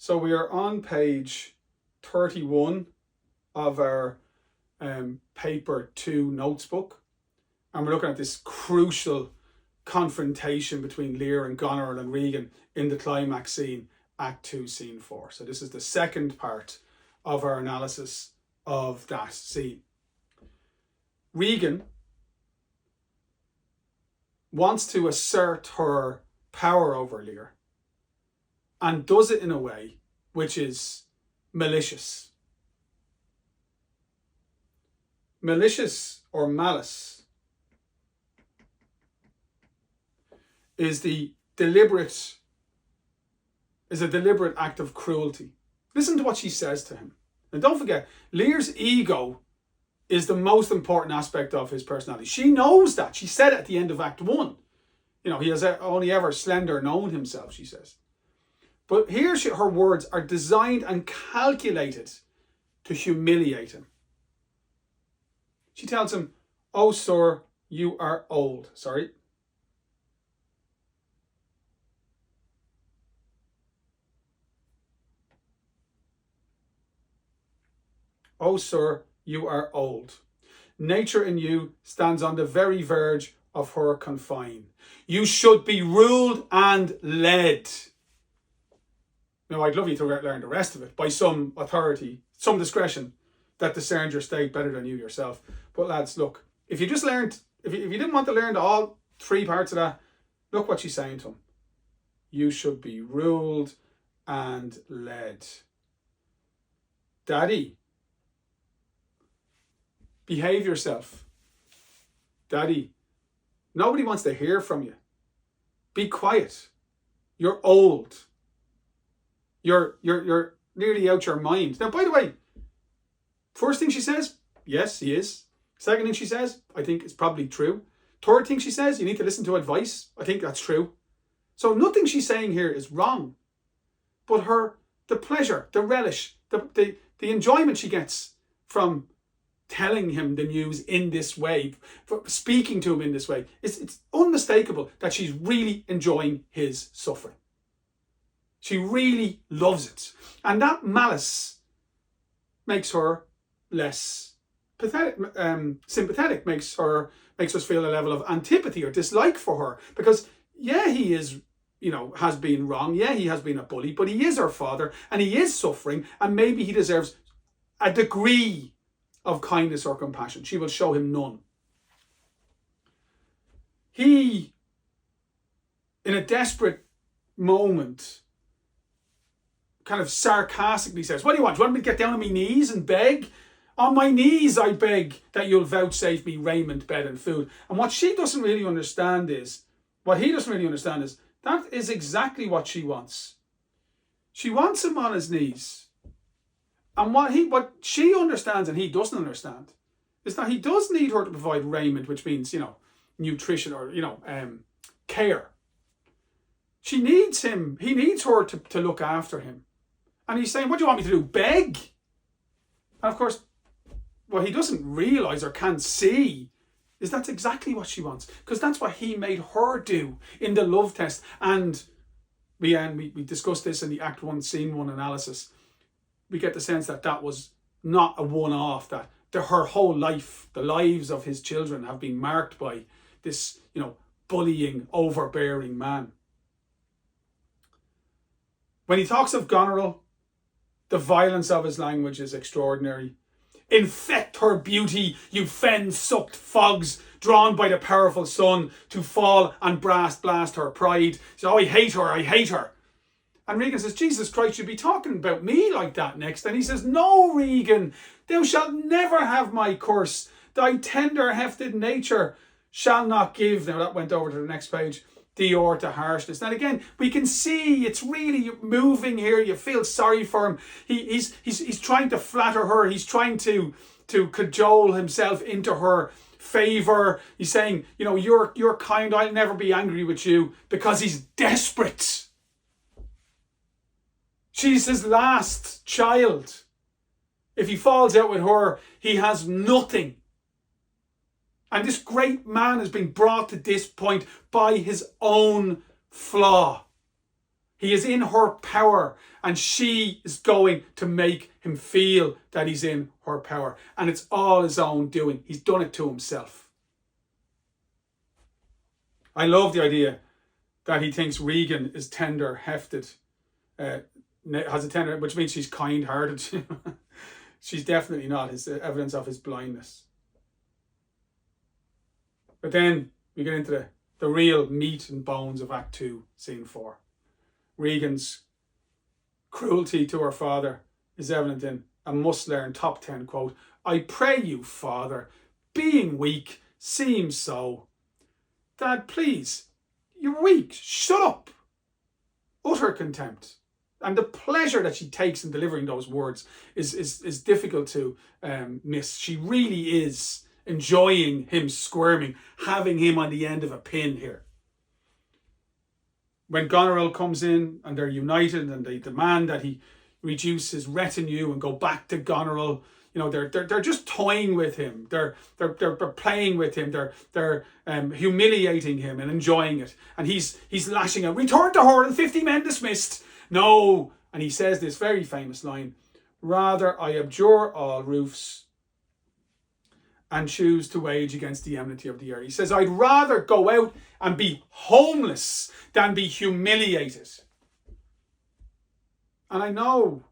So we are on page 31 of our paper 2 notes book. And we're looking at this crucial confrontation between Lear and Goneril and Regan in the climax scene, Act 2, Scene 4. So this is the second part of our analysis of that scene. Regan wants to assert her power over Lear and does it in a way which is malicious. Malicious or malice is a deliberate act of cruelty. Listen to what she says to him. And don't forget, Lear's ego is the most important aspect of his personality. She knows that. She said it at the end of Act 1. He has only ever slender known himself, she says. But here her words are designed and calculated to humiliate him. She tells him, "Oh, sir, you are old." Sorry. "Oh, sir, you are old. Nature in you stands on the very verge of her confine. You should be ruled and led." Now, I'd love you to learn the rest of it by some authority, some discretion that discerns your state better than you yourself. But lads, look, if you didn't want to learn all 3 parts of that, look what she's saying to him. You should be ruled and led. Daddy, behave yourself. Daddy, nobody wants to hear from you. Be quiet. You're old. You're nearly out your mind. Now, by the way, first thing she says, yes, he is. Second thing she says, I think it's probably true. Third thing she says, you need to listen to advice. I think that's true. So nothing she's saying here is wrong. But the pleasure, the relish, the enjoyment she gets from telling him the news in this way, for speaking to him in this way, it's unmistakable that she's really enjoying his suffering. She really loves it. And that malice makes her less sympathetic, makes us feel a level of antipathy or dislike for her. Because, yeah, he is, has been wrong. Yeah, he has been a bully, but he is her father and he is suffering, and maybe he deserves a degree of kindness or compassion. She will show him none. He, in a desperate moment, kind of sarcastically says, "What do you want? Do you want me to get down on my knees and beg? On my knees I beg that you'll vouchsafe me raiment, bed and food." And what he doesn't really understand is, that is exactly what she wants. She wants him on his knees. And what she understands and he doesn't understand is that he does need her to provide raiment, which means, nutrition or, care. She needs him. He needs her to look after him. And he's saying, "What do you want me to do? Beg?" And of course, what he doesn't realise or can't see is that's exactly what she wants. Because that's what he made her do in the love test. And we discussed this in the Act 1, Scene 1 analysis. We get the sense that was not a one-off, that her whole life, the lives of his children have been marked by this, bullying, overbearing man. When he talks of Goneril, the violence of his language is extraordinary. "Infect her beauty, you fen-sucked fogs, drawn by the powerful sun to fall and blast her pride." So, "I hate her. And Regan says, "Jesus Christ, you'd be talking about me like that next." And he says, "No, Regan, thou shalt never have my curse. Thy tender-hefted nature shall not give." Now that went over to the next page. "The or to harshness." And again, we can see it's really moving here. You feel sorry for him. He's trying to flatter her. He's trying to cajole himself into her favour. He's saying, you're kind. I'll never be angry with you, because he's desperate. She's his last child. If he falls out with her, he has nothing. And this great man has been brought to this point by his own flaw. He is in her power, and she is going to make him feel that he's in her power. And it's all his own doing. He's done it to himself. I love the idea that he thinks Regan is tender-hefted, has a tender, which means she's kind-hearted. She's definitely not. It's evidence of his blindness. But then we get into the real meat and bones of Act 2, Scene 4. Regan's cruelty to her father is evident in a must-learn top 10 quote. "I pray you, father, being weak seems so." Dad, please, you're weak. Shut up. Utter contempt. And the pleasure that she takes in delivering those words is difficult to miss. She really is enjoying him squirming, having him on the end of a pin here. When Goneril comes in and they're united and they demand that he reduce his retinue and go back to Goneril, you know, they're just toying with him. They're playing with him. They're humiliating him and enjoying it. And he's lashing out. "Return to her and 50 men dismissed." No. And he says this very famous line, "Rather I abjure all roofs and choose to wage against the enmity of the air." He says, "I'd rather go out and be homeless than be humiliated." And I know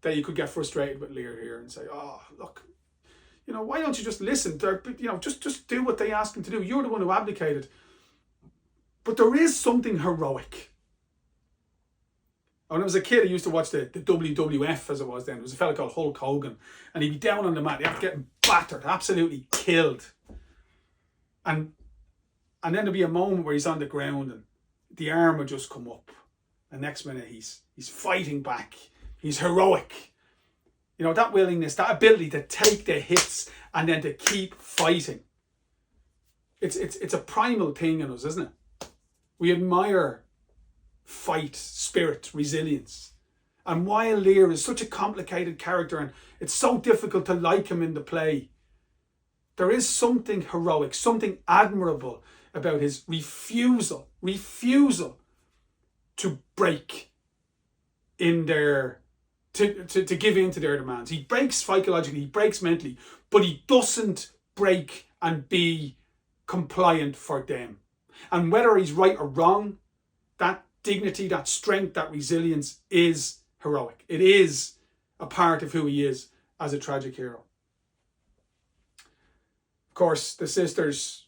that you could get frustrated with Lear here and say, "Oh, look, you know, why don't you just listen? Just do what they ask him to do. You're the one who abdicated." But there is something heroic. When I was a kid, I used to watch the WWF, as it was then. There was a fella called Hulk Hogan, and he'd be down on the mat. He'd have to get battered, absolutely killed. And then there'd be a moment where he's on the ground and the arm would just come up. And next minute he's fighting back. He's heroic. You know, that willingness, that ability to take the hits and then to keep fighting. It's a primal thing in us, isn't it? We admire fight, spirit, resilience. And while Lear is such a complicated character and it's so difficult to like him in the play, there is something heroic, something admirable about his refusal to break in their, to give in to their demands. He breaks psychologically, he breaks mentally, but he doesn't break and be compliant for them. And whether he's right or wrong, that dignity, that strength, that resilience is heroic. It is a part of who he is as a tragic hero. Of course, the sisters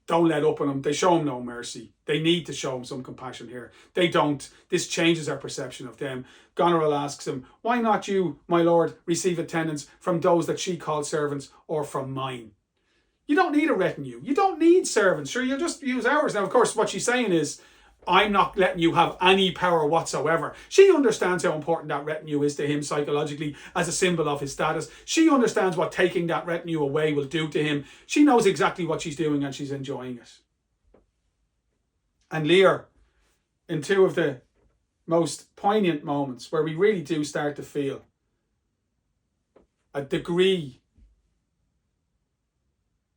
don't let up on him. They show him no mercy. They need to show him some compassion here. They don't. This changes our perception of them. Goneril asks him, "Why not you, my lord, receive attendance from those that she called servants or from mine?" You don't need a retinue. You don't need servants. Sure, you'll just use ours. Now, of course, what she's saying is, I'm not letting you have any power whatsoever. She understands how important that retinue is to him psychologically as a symbol of his status. She understands what taking that retinue away will do to him. She knows exactly what she's doing and she's enjoying it. And Lear, in two of the most poignant moments where we really do start to feel a degree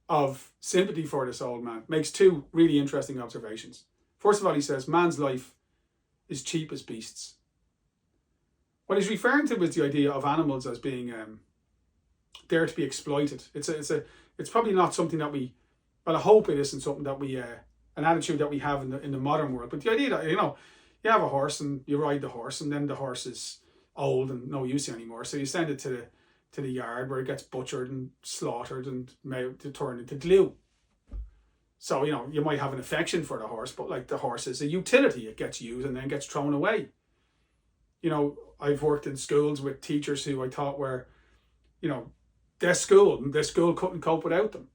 of sympathy for this old man, makes two really interesting observations. First of all, he says, man's life is cheap as beasts. What he's referring to is the idea of animals as being there to be exploited. It's probably not something that we, well, I hope it isn't something that we, an attitude that we have in the modern world. But the idea that, you know, you have a horse and you ride the horse and then the horse is old and no use anymore. So you send it to the yard where it gets butchered and slaughtered and made to turn into glue. So, you know, you might have an affection for the horse, but like the horse is a utility. It gets used and then gets thrown away. You know, I've worked in schools with teachers who I thought were, you know, their school couldn't cope without them.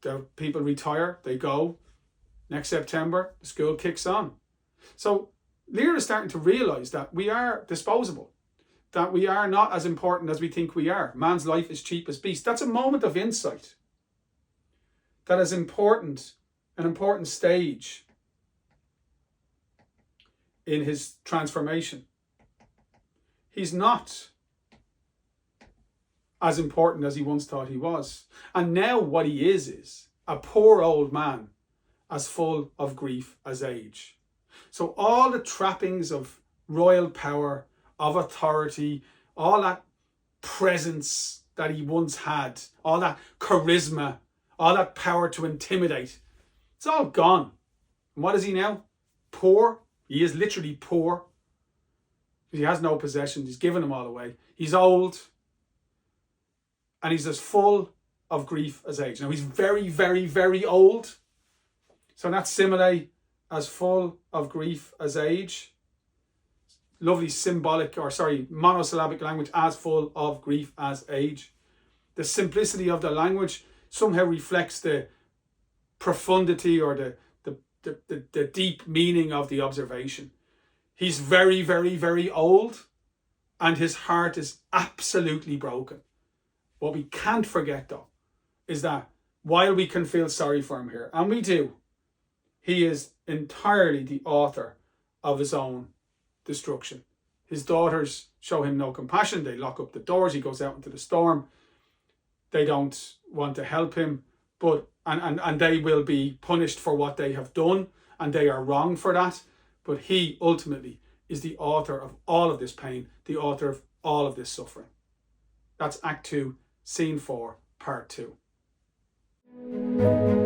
The people retire, they go. Next September, the school kicks on. So Lear is starting to realise that we are disposable, that we are not as important as we think we are. Man's life is cheap as beast. That's a moment of insight. That is important, an important stage in his transformation. He's not as important as he once thought he was. And now what he is a poor old man as full of grief as age. So all the trappings of royal power, of authority, all that presence that he once had, all that charisma, all that power to intimidate, it's all gone. And what is he now? Poor. He is literally poor. He has no possessions. He's given them all away. He's old. And he's as full of grief as age. Now he's very, very, very old. So that simile, as full of grief as age. Lovely monosyllabic language, as full of grief as age. The simplicity of the language somehow reflects the profundity or the deep meaning of the observation. He's very, very, very old, and his heart is absolutely broken. What we can't forget, though, is that while we can feel sorry for him here, and we do, he is entirely the author of his own destruction. His daughters show him no compassion. They lock up the doors. He goes out into the storm. They don't want to help him, but and they will be punished for what they have done, and they are wrong for that. But he ultimately is the author of all of this pain, the author of all of this suffering. That's Act 2, Scene 4, Part 2.